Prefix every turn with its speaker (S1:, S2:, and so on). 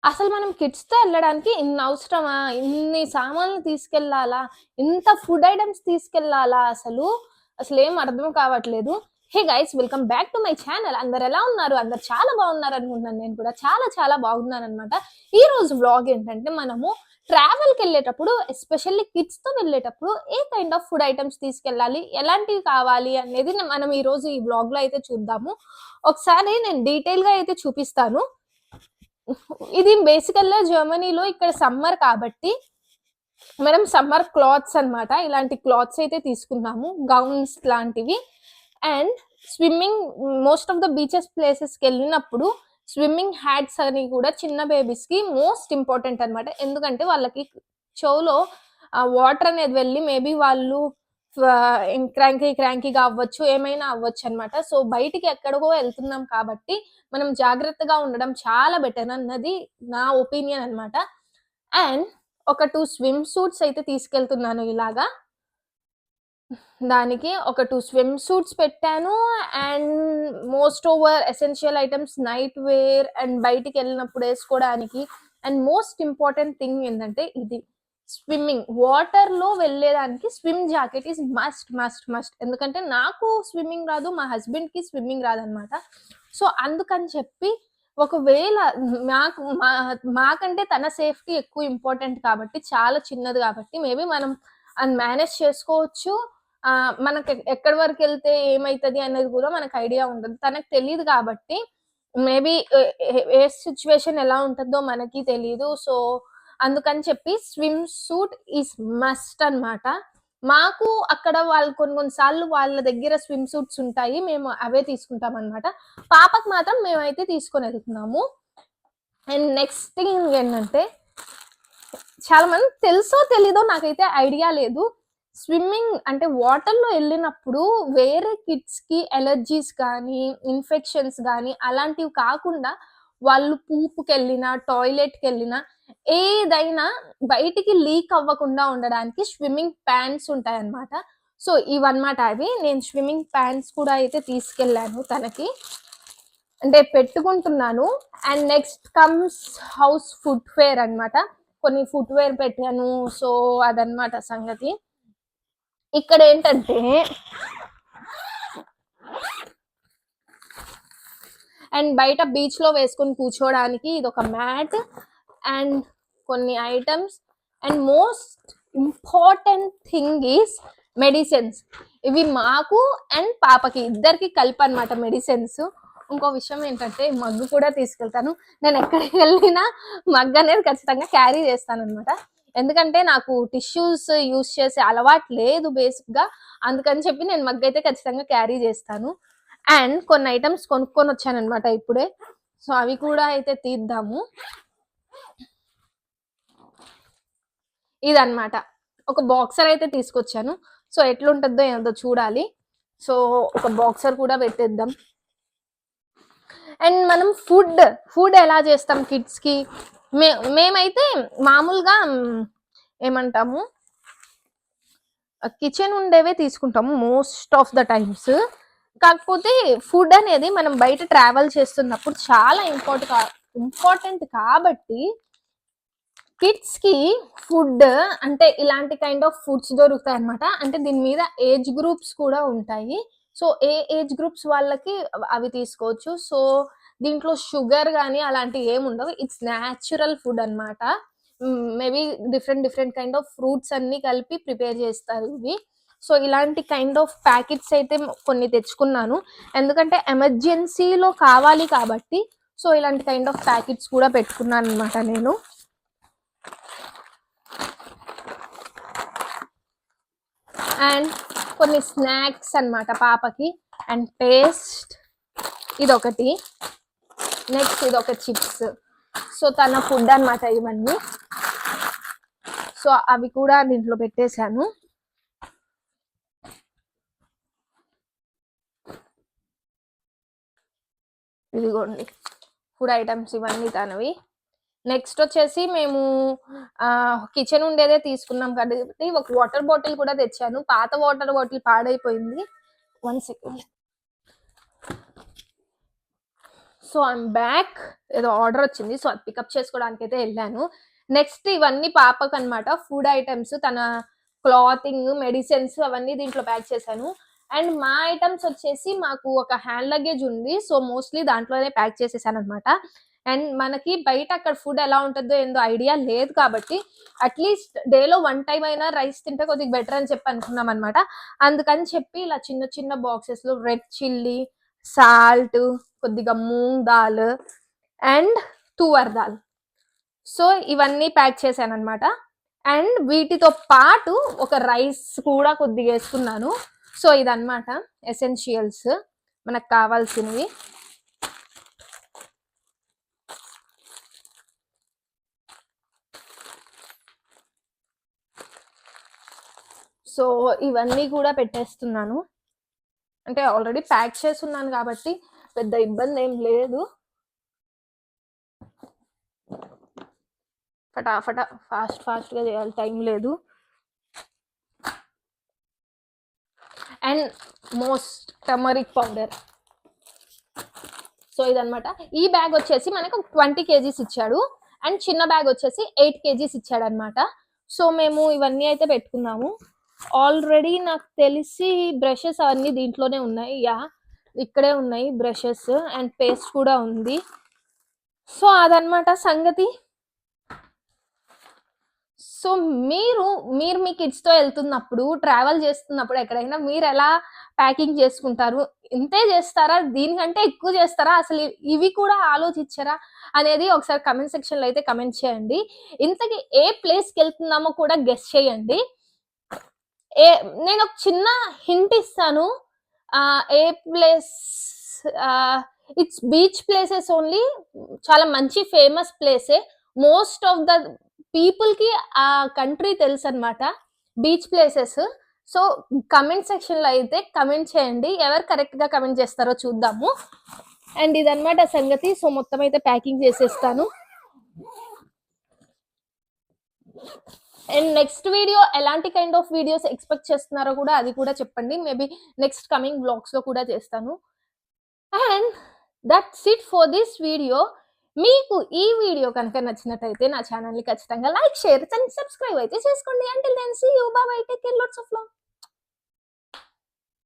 S1: అసలు మనం కిడ్స్‌తో ఎళ్ళడానికి ఇన్ని అవసరమా? ఇన్ని సామాన్లు తీసుకెళ్ళాలా? ఇంత ఫుడ్ ఐటెమ్స్ తీసుకెళ్ళాలా అసలు? అసలేం అర్థం కావట్లేదు. Hey guys! Welcome back to my channel. అందరెలా ఉన్నారు? అందరూ చాలా బాగున్నారనుకుంటున్నాను. నేను కూడా చాలా చాలా బాగున్నాననమాట. ఈరోజు వ్లాగ్ ఏంటంటే మనము ట్రావెల్‌కెళ్ళేటప్పుడు ఎస్పెషల్లీ కిడ్స్‌తో వెళ్ళేటప్పుడు ఏ కైండ్ ఆఫ్ ఫుడ్ ఐటెమ్స్ తీసుకెళ్ళాలి? ఎలాంటివి కావాలి? అనేది మనం ఈరోజు ఈ వ్లాగ్‌లో అయితే చూద్దాము. ఒకసారి నేను డీటెయిల్‌గా అయితే చూపిస్తాను. ఇది బేసికల్‌గా జర్మనీలో ఇక్కడ సమ్మర్ కాబట్టి మనం సమ్మర్ క్లాత్స్ అన్నమాట. ఇలాంటి క్లాత్స్ అయితే తీసుకున్నాము. గౌన్స్ లాంటివి. And swimming most of the beaches ప్లేసెస్‌కెళ్ళినప్పుడు స్విమ్మింగ్ హ్యాట్స్ అని కూడా చిన్న బేబీస్‌కి మోస్ట్ ఇంపార్టెంట్ అన్నమాట. ఎందుకంటే వాళ్ళకి చెవులో వాటర్ అనేది వెళ్ళి మేబీ వాళ్ళు క్రాంకీగా అవ్వచ్చు. ఏమైనా అవ్వచ్చన్నమాట. సో, బయటికి ఎక్కడికో ఎళ్తున్నాం కాబట్టి మనం జాగ్రత్తగా ఉండడం చాలా బెటర్ అన్నది నా ఒపీనియన్ అన్నమాట. అండ్ ఒక 2 స్విమ్ సూట్స్ అయితే తీసుకెళ్తున్నాను ఇలాగా. దానికి ఒక 2 స్విమ్ సూట్స్ పెట్టాను. And most over essential items night wear and బయటికెళ్ళినప్పుడు ఏసుకోడానికి. అండ్ మోస్ట్ ఇంపార్టెంట్ థింగ్ ఏంటంటే ఇది స్విమ్మింగ్. వాటర్‌లో వెళ్ళేదానికి స్విమ్ జాకెట్ ఈస్ మస్ట్. ఎందుకంటే నాకు స్విమ్మింగ్ రాదు. మా హస్బెండ్‌కి స్విమ్మింగ్ రాదనమాట. సో, అందుకని చెప్పి ఒకవేళ మాకంటే తన సేఫ్టీ ఎక్కువ ఇంపార్టెంట్ కాబట్టి చాలా చిన్నది కాబట్టి మేబీ మనం అది మేనేజ్ చేసుకోవచ్చు. మనకి ఎక్కడి వరకెళ్తే ఏమైతది అనేది కూడా మనకు ఐడియా ఉండదు. తనకు తెలీదు కాబట్టి మేబీ ఏ సిట్యుయేషన్ ఎలా ఉంటదో మనకి తెలీదు. సో, అందుకని చెప్పి స్విమ్ సూట్ ఈస్ మస్ట్ అన్నమాట. మాకు అక్కడ వాళ్ళు కొన్ని కొన్ని సార్లు వాళ్ళ దగ్గర స్విమ్ సూట్స్ ఉంటాయి. మేము అవే తీసుకుంటామన్నమాట. పాపకి మాత్రం మేమైతే తీసుకొనెళ్తున్నాము. అండ్ నెక్స్ట్ థింగ్ ఏంటంటే చాలా మందికి తెలుసో తెలీదో నాకైతే ఐడియా లేదు. స్విమ్మింగ్ అంటే వాటర్‌లో ఎళ్ళినప్పుడు వేరే కిడ్స్‌కి అలెర్జీస్ గానీ, ఇన్ఫెక్షన్స్ గానీ అలాంటివి కాకుండా వాళ్ళు పూపుకెళ్ళినా, టాయిలెట్‌కెళ్ళినా ఏదైనా బయటికి లీక్ అవ్వకుండా ఉండడానికి స్విమ్మింగ్ ప్యాంట్స్ ఉంటాయన్నమాట. సో, ఇవన్నమాట అవి. నేను స్విమ్మింగ్ ప్యాంట్స్ కూడా అయితే తీసుకెళ్ళాను తనకి. అంటే పెట్టుకుంటున్నాను. And next comes house footwear అన్నమాట. కొన్ని ఫుట్‌వేర్ పెట్టాను. సో, అదన్నమాట సంగతి. ఇక్కడేంటంటే అండ్ బయట బీచ్‌లో వేసుకొని కూర్చోవడానికి ఇదొక మ్యాట్ అండ్ కొన్ని items and most important thing is medicines. ఇవి మాకు అండ్ పాపకి ఇద్దరికి కలిపి అన్నమాట మెడిసిన్స్. ఇంకో విషయం ఏంటంటే మగ్గు కూడా తీసుకెళ్తాను. నేను ఎక్కడికి వెళ్ళినా మగ్ అనేది ఖచ్చితంగా క్యారీ చేస్తానన్నమాట. ఎందుకంటే నాకు టిష్యూస్ యూజ్ చేసే అలవాటు లేదు బేసిక్‌గా. అందుకని చెప్పి నేను మగ్ అయితే ఖచ్చితంగా క్యారీ చేస్తాను. అండ్ కొన్ని ఐటమ్స్ కొనుక్కొనొచ్చానన్నమాట ఇప్పుడే. సో, అవి కూడా అయితే తీద్దాము. ఇదన్నమాట. ఒక బాక్సర్ అయితే తీసుకొచ్చాను. సో, ఎట్లుంటదో ఏందో చూడాలి. సో, ఒక బాక్సర్ కూడా పెట్టేద్దాం. అండ్ మనం ఫుడ్ ఎలా చేస్తాం కిడ్స్‌కి? మేమైతే మామూలుగా ఏమంటాము కిచెన్ ఉండేవే తీసుకుంటాము మోస్ట్ ఆఫ్ ద టైమ్స్. కాకపోతే ఫుడ్ అనేది మనం బయట ట్రావెల్ చేస్తున్నప్పుడు చాలా ఇంపార్టెంట్ కాబట్టి కిడ్స్‌కి ఫుడ్ అంటే ఇలాంటి కైండ్ ఆఫ్ ఫుడ్స్ దొరుకుతాయన్నమాట. అంటే దీని మీద ఏజ్ గ్రూప్స్ కూడా ఉంటాయి. సో, ఏ ఏజ్ గ్రూప్స్ వాళ్ళకి అవి తీసుకోవచ్చు. సో, దీంట్లో షుగర్ గాని అలాంటివి ఏముండవు. ఇట్స్ న్యాచురల్ ఫుడ్ అన్నమాట. Maybe different kind of fruits అన్నీ కలిపి ప్రిపేర్ చేస్తారు ఇవి. సో, ఇలాంటి కైండ్ ఆఫ్ ప్యాకెట్స్ అయితే కొన్ని తెచ్చుకున్నాను. ఎందుకంటే ఎమర్జెన్సీలో కావాలి కాబట్టి సో, ఇలాంటి కైండ్ ఆఫ్ ప్యాకెట్స్ కూడా పెట్టుకున్నానన్నమాట నేను. అండ్ కొన్ని స్నాక్స్ అన్నమాట పాపకి. అండ్ పేస్ట్ ఇదొకటి. నెక్స్ట్ ఇదొక చిప్స్. సో, తన ఫుడ్ అన్నమాట ఇవన్నీ. సో, అవి కూడా దీంట్లో పెట్టేశాను. ఇదిగోండి ఫుడ్ ఐటమ్స్ ఇవన్నీ తనవి. నెక్స్ట్ వచ్చేసి మేము కిచెన్ ఉండేదే తీసుకున్నాం కాబట్టి ఒక వాటర్ బాటిల్ కూడా తెచ్చాను. పాత వాటర్ బాటిల్ పాడైపోయింది. 1 సెకండ్. So I'm back. ఏదో ఆర్డర్ వచ్చింది, సో అది పికప్ చేసుకోవడానికి అయితే వెళ్ళాను. నెక్స్ట్ ఇవన్నీ పాపకు అనమాట, ఫుడ్ ఐటమ్స్, తన క్లాతింగ్, మెడిసిన్స్ అవన్నీ దీంట్లో ప్యాక్ చేశాను. అండ్ మా ఐటమ్స్ వచ్చేసి మాకు ఒక హ్యాండ్ లగేజ్ ఉంది, సో మోస్ట్లీ దాంట్లోనే ప్యాక్ చేసేసాను అనమాట. అండ్ మనకి బయట అక్కడ ఫుడ్ ఎలా ఉంటుందో ఏందో ఐడియా లేదు కాబట్టి అట్లీస్ట్ డేలో 1 టైం అయినా రైస్ తింటే కొద్దిగా బెటర్ అని చెప్పి అనుకున్నాం అనమాట. అందుకని చెప్పి ఇలా చిన్న చిన్న బాక్సెస్లో రెడ్ చిల్లీ, సాల్ట్, కొద్దిగా మూంగ్ దాల్ అండ్ తువర్ దాల్, సో ఇవన్నీ ప్యాక్ చేశాను అనమాట. అండ్ వీటితో పాటు ఒక రైస్ కూడా కొద్దిగా వేసుకున్నాను. సో ఇదన్నమాట ఎసెన్షియల్స్ మనకు కావాల్సినవి. సో ఇవన్నీ కూడా పెట్టేస్తున్నాను, అంటే ఆల్రెడీ ప్యాక్ చేస్తున్నాను కాబట్టి పెద్ద ఇబ్బంది ఏం లేదు. ఫటాఫటా ఫాస్ట్గా చేయాలి, టైం లేదు. And most turmeric powder. So ఇదనమాట. ఈ బ్యాగ్ వచ్చేసి మనకు 20 kgs ఇచ్చాడు, అండ్ చిన్న బ్యాగ్ వచ్చేసి 8 kgs ఇచ్చాడు అనమాట. సో మేము ఇవన్నీ అయితే పెట్టుకున్నాము. ఆల్రెడీ నాకు తెలిసి బ్రషెస్ అవన్నీ దీంట్లోనే ఉన్నాయి, యా ఇక్కడే ఉన్నాయి బ్రషెస్, అండ్ పేస్ట్ కూడా ఉంది. సో అదనమాట సంగతి. సో మీరు మీ కిడ్స్తో వెళ్తున్నప్పుడు, ట్రావెల్ చేస్తున్నప్పుడు ఎక్కడైనా మీరు ఎలా ప్యాకింగ్ చేసుకుంటారు? ఇంతే చేస్తారా, దీనికంటే ఎక్కువ చేస్తారా, అసలు ఇవి కూడా ఆలోచించరా అనేది ఒకసారి కమెంట్ సెక్షన్లో అయితే కమెంట్ చేయండి. ఇంతకీ ఏ ప్లేస్కి వెళ్తున్నామో కూడా గెస్ చేయండి. నేను ఒక చిన్న హింట్ ఇస్తాను. ఏ place, it's beach places only, చాలా మంచి ఫేమస్ ప్లేసే. మోస్ట్ ఆఫ్ ద పీపుల్కి ఆ కంట్రీ తెలుసు అనమాట, బీచ్ ప్లేసెస్. సో కమెంట్ సెక్షన్లో అయితే కమెంట్ చేయండి, ఎవరు కరెక్ట్గా కమెంట్ చేస్తారో చూద్దాము. అండ్ ఇదన్నమాట సంగతి. సో మొత్తం అయితే ప్యాకింగ్ చేసేస్తాను. అండ్ నెక్స్ట్ వీడియో ఎలాంటి కైండ్ ఆఫ్ వీడియోస్ ఎక్స్పెక్ట్ చేస్తున్నారో కూడా అది కూడా చెప్పండి, మేబీ నెక్స్ట్ కమింగ్ బ్లాగ్స్లో కూడా చేస్తాను. And that's it for this video. మీకు ఈ వీడియో కనుక నచ్చినట్టయితే నా ఛానల్ని ఖచ్చితంగా లైక్, షేర్ అండ్ సబ్స్క్రైబ్ అయితే చేసుకోండి. Until then see you, bye bye, take care, lots of love.